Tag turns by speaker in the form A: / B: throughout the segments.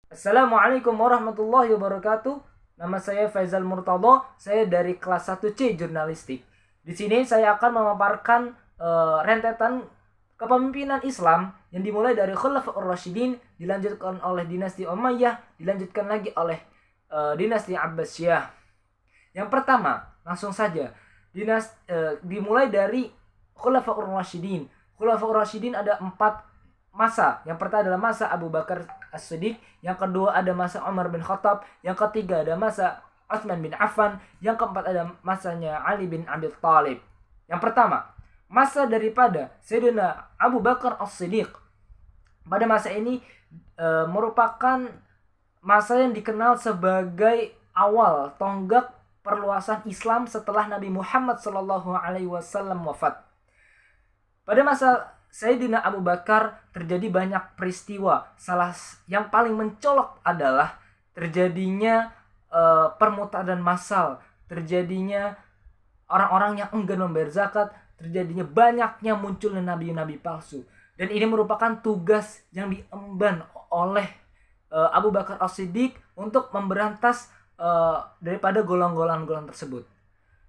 A: Assalamualaikum warahmatullahi wabarakatuh. Nama saya Faizal Murtado, saya dari kelas 1C Jurnalistik. Di sini saya akan memaparkan rentetan kepemimpinan Islam yang dimulai dari Khulafaur Rasyidin, dilanjutkan oleh dinasti Umayyah, dilanjutkan lagi oleh dinasti Abbasiyah. Yang pertama, langsung saja, dimulai dari Khulafaur Rasyidin. Khulafaur Rasyidin ada 4 masa. Yang pertama adalah masa Abu Bakar As-Siddiq, yang kedua ada masa Umar bin Khattab, yang ketiga ada masa Utsman bin Affan, yang keempat ada masanya Ali bin Abi Thalib. Yang pertama, masa daripada Sayyidina Abu Bakar As-Siddiq. Pada masa ini merupakan masa yang dikenal sebagai awal tonggak perluasan Islam setelah Nabi Muhammad SAW wafat. Pada masa Sayyidina Abu Bakar terjadi banyak peristiwa. Salah yang paling mencolok adalah terjadinya permutadan massal, terjadinya orang-orang yang enggan membayar zakat, terjadinya banyaknya munculnya nabi-nabi palsu. Dan ini merupakan tugas yang diemban oleh Abu Bakar As-Siddiq untuk memberantas daripada golongan-golongan tersebut.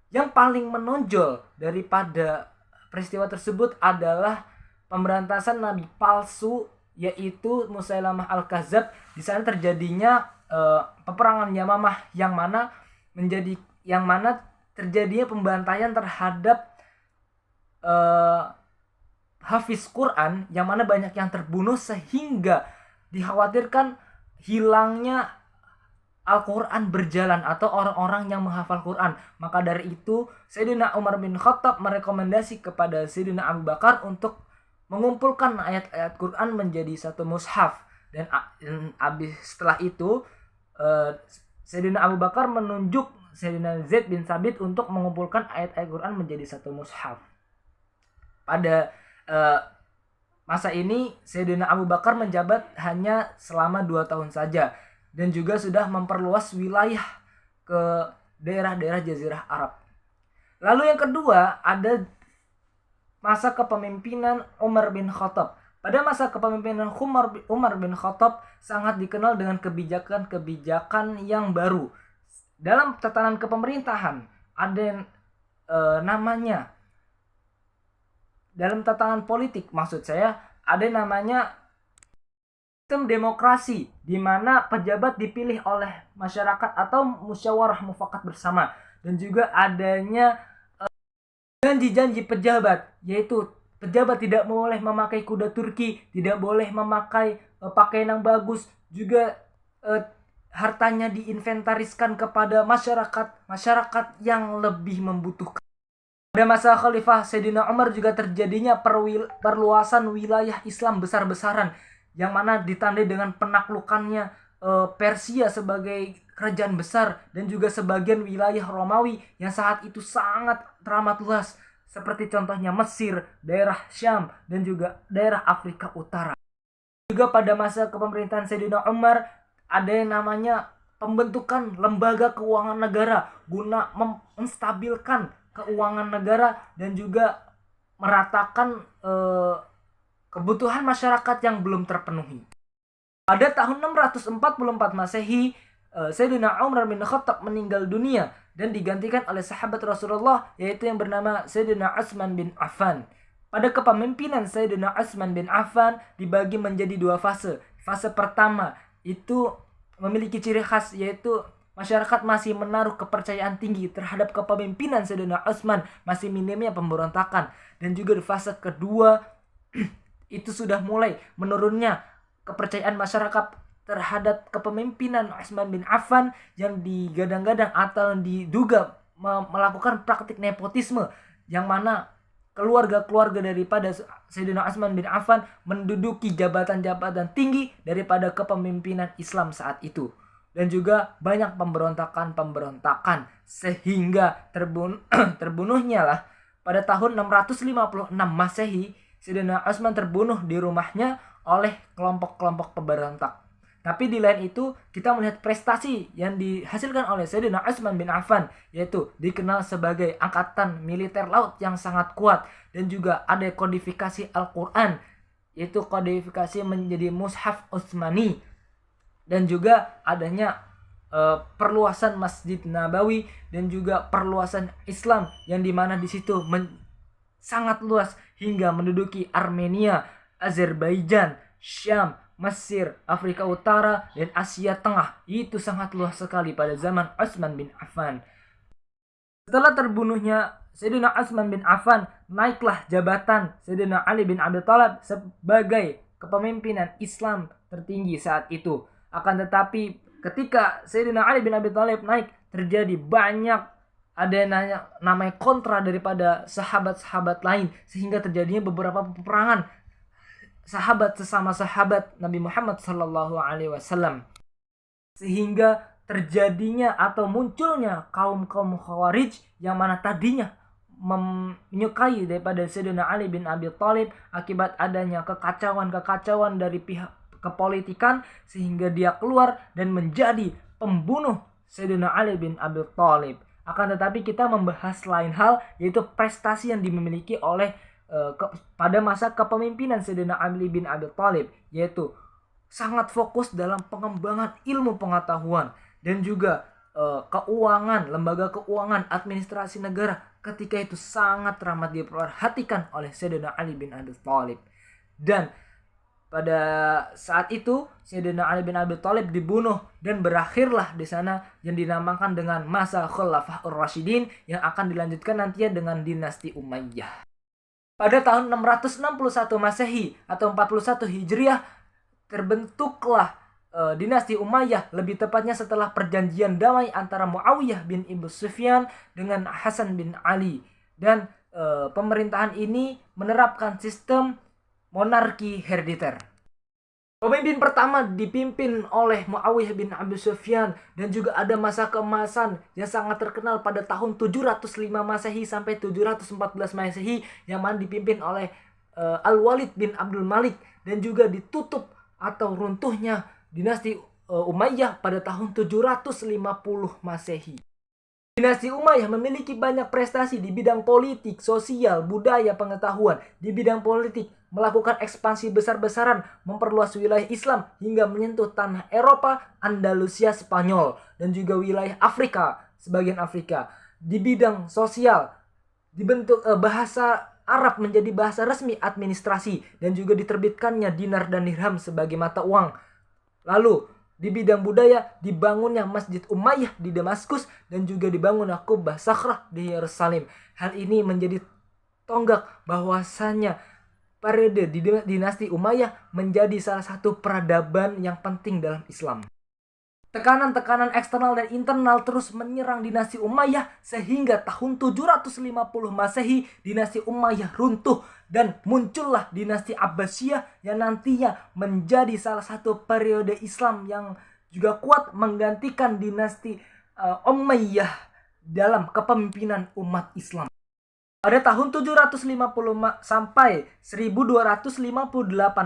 A: Yang paling menonjol daripada peristiwa tersebut adalah pemberantasan nabi palsu, yaitu Musailamah Al-Kadzab. Di sana terjadinya peperangan Yamamah yang mana terjadinya pembantaian terhadap hafiz Quran, yang mana banyak yang terbunuh sehingga dikhawatirkan hilangnya Al-Quran berjalan atau orang-orang yang menghafal Quran. Maka dari itu Sayyidina Umar bin Khattab merekomendasi kepada Sayyidina Abu Bakar untuk mengumpulkan ayat-ayat Quran menjadi satu mushaf. Dan setelah itu Sayyidina Abu Bakar menunjuk Sayyidina Zaid bin Sabit untuk mengumpulkan ayat-ayat Quran menjadi satu mushaf. Pada masa ini Sayyidina Abu Bakar menjabat hanya selama 2 tahun saja, dan juga sudah memperluas wilayah ke daerah-daerah Jazirah Arab. Lalu yang kedua ada masa kepemimpinan Umar bin Khattab. Pada masa kepemimpinan Umar bin Khattab sangat dikenal dengan kebijakan-kebijakan yang baru. Dalam tatanan kepemerintahan ada namanya, dalam tatanan politik maksud saya, ada namanya sistem demokrasi, di mana pejabat dipilih oleh masyarakat atau musyawarah mufakat bersama, dan juga adanya janji-janji pejabat, yaitu pejabat tidak boleh memakai kuda Turki, tidak boleh memakai pakaian yang bagus, juga hartanya diinventariskan kepada masyarakat yang lebih membutuhkan. Pada masa Khalifah Sayyidina Umar juga terjadinya perluasan wilayah Islam besar-besaran, yang mana ditandai dengan penaklukannya Persia sebagai kerajaan besar, dan juga sebagian wilayah Romawi yang saat itu sangat teramat luas, seperti contohnya Mesir, daerah Syam, dan juga daerah Afrika Utara. Juga pada masa kepemerintahan Sayyidina Umar ada yang namanya pembentukan lembaga keuangan negara guna menstabilkan keuangan negara dan juga meratakan kebutuhan masyarakat yang belum terpenuhi. Pada tahun 644 Masehi, Sayyidina Umar bin Khattab meninggal dunia dan digantikan oleh sahabat Rasulullah, yaitu yang bernama Sayyidina Utsman bin Affan. Pada kepemimpinan Sayyidina Utsman bin Affan dibagi menjadi 2 fase. Fase pertama itu memiliki ciri khas, yaitu masyarakat masih menaruh kepercayaan tinggi terhadap kepemimpinan Sayyidina Utsman, masih minimnya pemberontakan. Dan juga di fase kedua itu sudah mulai menurunnya kepercayaan masyarakat terhadap kepemimpinan Utsman bin Affan, yang digadang-gadang atau diduga melakukan praktik nepotisme, yang mana keluarga-keluarga daripada Sayyidina Utsman bin Affan menduduki jabatan-jabatan tinggi daripada kepemimpinan Islam saat itu. Dan juga banyak pemberontakan sehingga terbunuhnya lah pada tahun 656 Masehi Sayyidina Utsman terbunuh di rumahnya oleh kelompok-kelompok pemberontak. Tapi di lain itu kita melihat prestasi yang dihasilkan oleh Sayyidina Utsman bin Affan, yaitu dikenal sebagai angkatan militer laut yang sangat kuat, dan juga ada kodifikasi Al-Quran, yaitu kodifikasi menjadi Mushaf Utsmani. dan juga adanya perluasan Masjid Nabawi dan juga perluasan Islam yang dimana di situ sangat luas hingga menduduki Armenia, Azerbaijan, Syam, Mesir, Afrika Utara, dan Asia Tengah. Itu sangat luas sekali pada zaman Utsman bin Affan. Setelah terbunuhnya Sayyidina Utsman bin Affan, naiklah jabatan Sayyidina Ali bin Abi Thalib sebagai kepemimpinan Islam tertinggi saat itu. Akan tetapi ketika Sayyidina Ali bin Abi Thalib naik, terjadi banyak ada namanya kontra daripada sahabat-sahabat lain, sehingga terjadinya beberapa peperangan sahabat sesama sahabat Nabi Muhammad SAW, sehingga terjadinya atau munculnya kaum-kaum Khawarij yang mana tadinya menyukai daripada Sayyidina Ali bin Abi Thalib akibat adanya kekacauan dari pihak kepolitikan, sehingga dia keluar dan menjadi pembunuh Sayyidina Ali bin Abi Thalib. Akan tetapi kita membahas lain hal, yaitu prestasi yang dimiliki oleh pada masa kepemimpinan Sayyidina Ali bin Abi Thalib, yaitu sangat fokus dalam pengembangan ilmu pengetahuan dan juga keuangan, lembaga keuangan, administrasi negara ketika itu sangat teramat diperhatikan oleh Sayyidina Ali bin Abi Thalib. Dan pada saat itu Sayyidina Ali bin Abi Thalib dibunuh dan berakhirlah di sana yang dinamakan dengan masa Khulafaur Rasyidin yang akan dilanjutkan nantinya dengan dinasti Umayyah. Pada tahun 661 Masehi atau 41 Hijriah terbentuklah dinasti Umayyah, lebih tepatnya setelah perjanjian damai antara Muawiyah bin Abu Sufyan dengan Hasan bin Ali. Dan pemerintahan ini menerapkan sistem monarki herediter. Pemimpin pertama dipimpin oleh Muawiyah bin Abu Sufyan, dan juga ada masa keemasan yang sangat terkenal pada tahun 705 Masehi sampai 714 Masehi yang mana dipimpin oleh Al-Walid bin Abdul Malik, dan juga ditutup atau runtuhnya dinasti Umayyah pada tahun 750 Masehi. Dinasti Umayyah memiliki banyak prestasi di bidang politik, sosial, budaya, pengetahuan. Di bidang politik, melakukan ekspansi besar-besaran, memperluas wilayah Islam hingga menyentuh tanah Eropa, Andalusia, Spanyol, dan juga wilayah Afrika, sebagian Afrika. Di bidang sosial, dibentuk bahasa Arab menjadi bahasa resmi administrasi, dan juga diterbitkannya dinar dan dirham sebagai mata uang. Lalu di bidang budaya, dibangunnya Masjid Umayyah di Damaskus dan juga dibangunnya Kubah Sakhrah di Yerusalem. Hal ini menjadi tonggak bahwasannya periode dinasti Umayyah menjadi salah satu peradaban yang penting dalam Islam. Tekanan-tekanan eksternal dan internal terus menyerang dinasti Umayyah sehingga tahun 750 Masehi dinasti Umayyah runtuh dan muncullah dinasti Abbasiyah yang nantinya menjadi salah satu periode Islam yang juga kuat menggantikan dinasti Umayyah dalam kepemimpinan umat Islam. Pada tahun 750 sampai 1258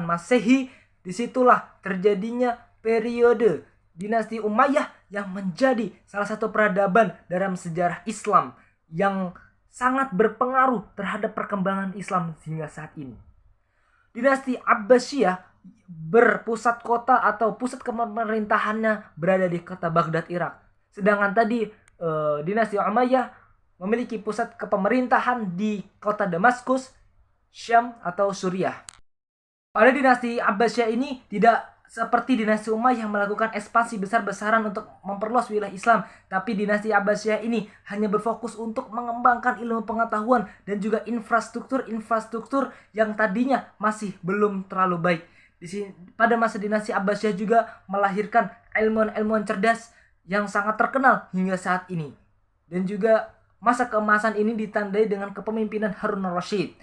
A: Masehi, disitulah terjadinya periode dinasti Umayyah yang menjadi salah satu peradaban dalam sejarah Islam yang sangat berpengaruh terhadap perkembangan Islam hingga saat ini. Dinasti Abbasiyah berpusat kota atau pusat pemerintahannya berada di kota Baghdad, Irak. Sedangkan tadi dinasti Umayyah memiliki pusat kepemerintahan di kota Damaskus, Syam atau Suriah. Pada dinasti Abbasiyah ini tidak seperti dinasti Umayyah melakukan ekspansi besar-besaran untuk memperluas wilayah Islam, tapi dinasti Abbasiyah ini hanya berfokus untuk mengembangkan ilmu pengetahuan dan juga infrastruktur yang tadinya masih belum terlalu baik. Pada masa dinasti Abbasiyah juga melahirkan ilmuwan-ilmuwan cerdas yang sangat terkenal hingga saat ini. Dan juga masa keemasan ini ditandai dengan kepemimpinan Harun al-Rasyid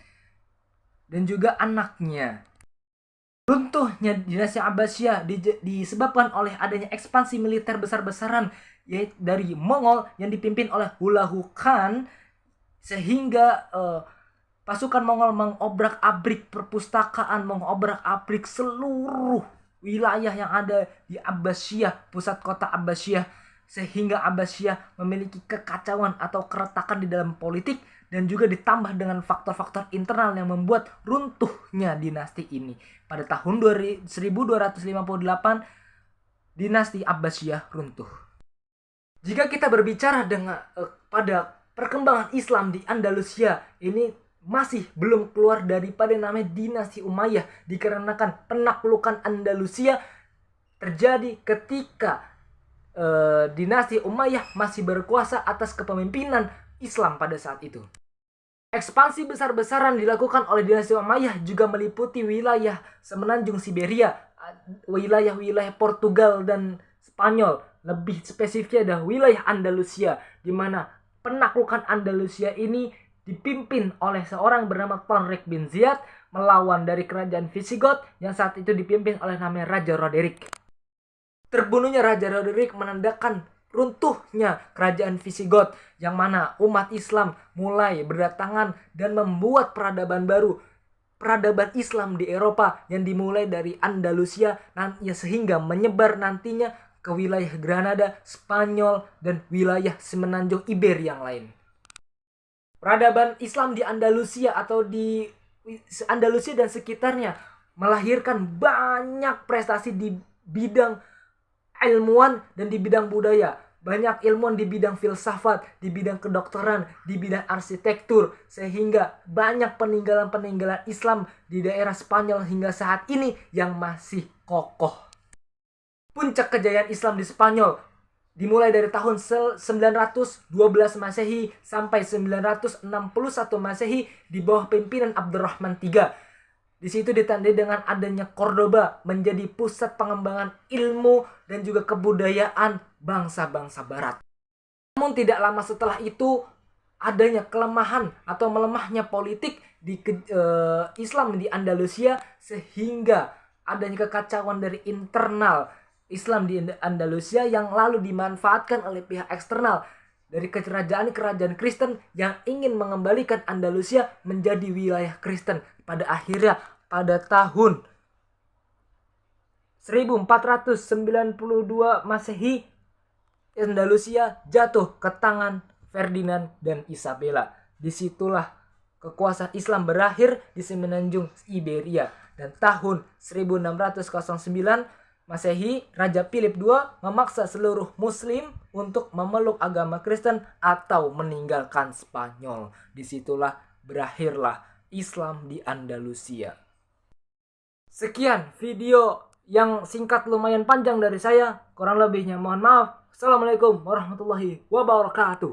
A: dan juga anaknya. Runtuhnya dinasti Abbasiyah disebabkan oleh adanya ekspansi militer besar-besaran yaitu dari Mongol yang dipimpin oleh Hulagu Khan, sehingga pasukan Mongol mengobrak-abrik perpustakaan, mengobrak-abrik seluruh wilayah yang ada di Abbasiyah, pusat kota Abbasiyah, sehingga Abbasiyah memiliki kekacauan atau keretakan di dalam politik dan juga ditambah dengan faktor-faktor internal yang membuat runtuhnya dinasti ini. Pada tahun 1258 dinasti Abbasiyah runtuh. Jika kita berbicara pada perkembangan Islam di Andalusia, ini masih belum keluar daripada namanya dinasti Umayyah, dikarenakan penaklukan Andalusia terjadi ketika dinasti Umayyah masih berkuasa atas kepemimpinan Islam pada saat itu. Ekspansi besar-besaran dilakukan oleh dinasti Umayyah juga meliputi wilayah semenanjung Siberia, wilayah-wilayah Portugal dan Spanyol. Lebih spesifiknya adalah wilayah Andalusia, di mana penaklukan Andalusia ini dipimpin oleh seorang bernama Tonrik bin Ziyad melawan dari kerajaan Visigoth yang saat itu dipimpin oleh namanya Raja Roderick. Terbunuhnya Raja Roderick menandakan runtuhnya kerajaan Visigoth, yang mana umat Islam mulai berdatangan dan membuat peradaban baru, peradaban Islam di Eropa yang dimulai dari Andalusia sehingga menyebar nantinya ke wilayah Granada, Spanyol, dan wilayah semenanjung Iberia yang lain. Peradaban Islam di Andalusia atau di Andalusia dan sekitarnya melahirkan banyak prestasi di bidang ilmuwan dan di bidang budaya. Banyak ilmuwan di bidang filsafat, di bidang kedokteran, di bidang arsitektur, sehingga banyak peninggalan-peninggalan Islam di daerah Spanyol hingga saat ini yang masih kokoh. Puncak kejayaan Islam di Spanyol dimulai dari tahun 912 Masehi sampai 961 Masehi di bawah pimpinan Abdurrahman III. Di situ ditandai dengan adanya Cordoba menjadi pusat pengembangan ilmu dan juga kebudayaan bangsa-bangsa barat. Namun tidak lama setelah itu adanya kelemahan atau melemahnya politik di Islam di Andalusia, sehingga adanya kekacauan dari internal Islam di Andalusia yang lalu dimanfaatkan oleh pihak eksternal dari kerajaan Kristen yang ingin mengembalikan Andalusia menjadi wilayah Kristen. Pada akhirnya pada tahun 1492 Masehi, Andalusia jatuh ke tangan Ferdinand dan Isabella. Disitulah kekuasaan Islam berakhir di semenanjung Iberia. Dan tahun 1609 Masehi, Raja Philip II memaksa seluruh Muslim untuk memeluk agama Kristen atau meninggalkan Spanyol. Disitulah berakhirlah Islam di Andalusia. Sekian video yang singkat lumayan panjang dari saya. Kurang lebihnya mohon maaf. Assalamualaikum warahmatullahi wabarakatuh.